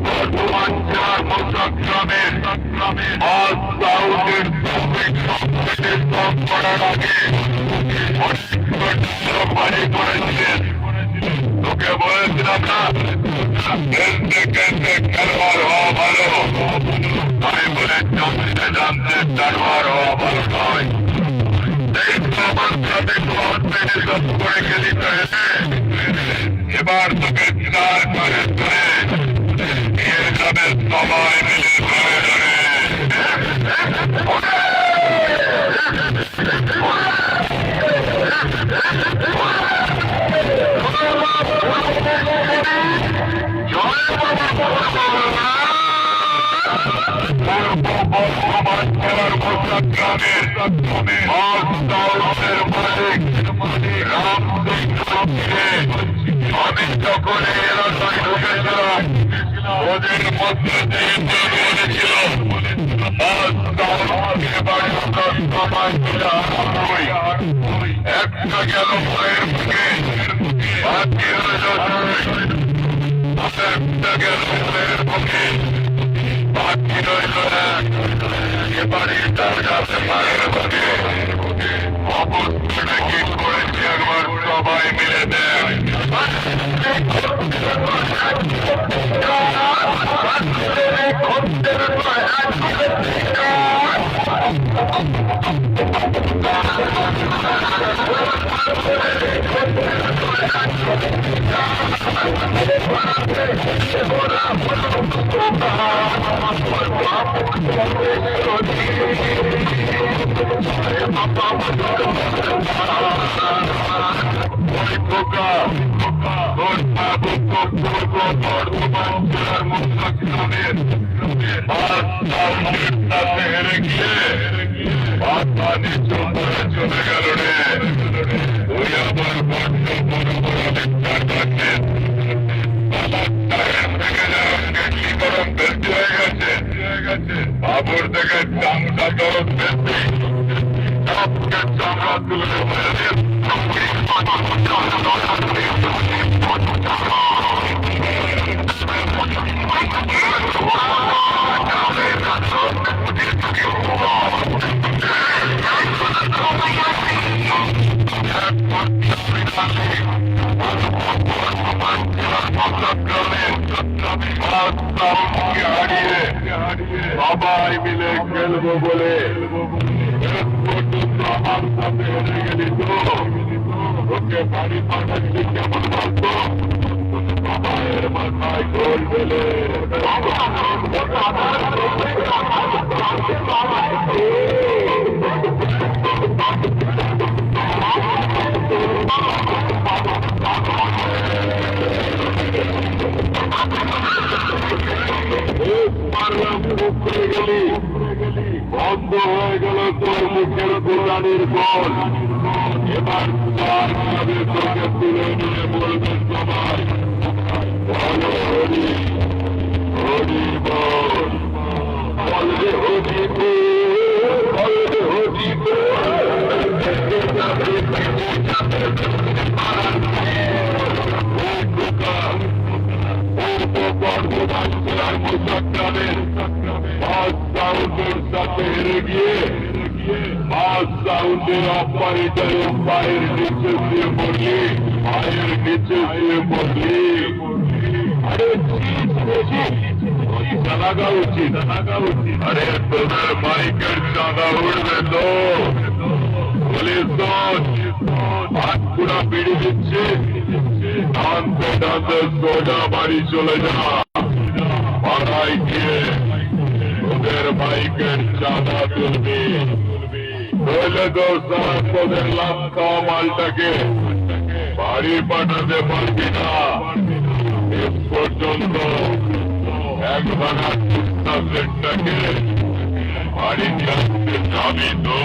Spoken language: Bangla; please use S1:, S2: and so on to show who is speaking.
S1: বর্তমান জেলার মৌচাগ্রামের আজ করার আগে বাড়ি করেছিলেন। তোকে বলেছিলাম না কেন্দ্রে কেন্দ্রে খেলোয়াড় হওয়া ভালো, আমি বলে জমিতে জানতে খেলোয়াড় হওয়া ভালো নয়। করে গেলি এবার তোকে চার করে ধরে সবাই মিলে আমি যখন এই এলাকায় ঢুকেছিলাম ওদের মধ্যে বলেছিল একটা গেল ভয়ের মুখে একটা গেল ভয়ের মুখে বাকি রইল এবারে তার কাছে মায়ের মুখে অবস্থাটা কি করেছে একবার সবাই মিলে দেয়। হেরে গিয়ে চলে গেল রে। ওই আবার বড্ড বড় বড় লেকচার করছেন। বেশি হয়ে গেছে আবর থেকে চামড়া দরদ বেশি চামড়া তুলে সবাই মিলে খেলবো বলে আমার সাথে হেরে গেলি তো ওকে বাড়ি পাঠাচ্ছি কেমন বলতো সবাইয়ের মাথায় গোল ফেলে বন্ধ হয়ে গেল তোর মুখের কোরআনের গোল। এবার তোকে তুলে নিয়ে বলবেন সবাই বলো হরি হরি বল, বলবে হরি বলবে হরি বর্ধমান জেলার মুসাক্রামের সাউন্ডের সাথে হেরে গিয়ে সাউন্ডের অপারেটরের পায়ের নিচে দিয়ে পড়লি পায়ের নিচে দিয়ে পড়লি। আরে জানাগা উচিত আরে তোদের মাইকের চাঁদা উঠবে তো পুলিশ হাত পুরা পিড়ি দিচ্ছে টানতে টানতে সোজা বাড়ি চলে যা পাড়ায় গিয়ে ওদের বাইকের চাঁদা তুলবি নইলে তো সারা তোদের লাভ খাওয়া মালটাকে বাড়ি পাঠাতে পারবি না। এ পর্যন্ত এক ভাঙা কুত্তা সেটটাকে বাড়ি নিয়ে আসতে যাবি তো।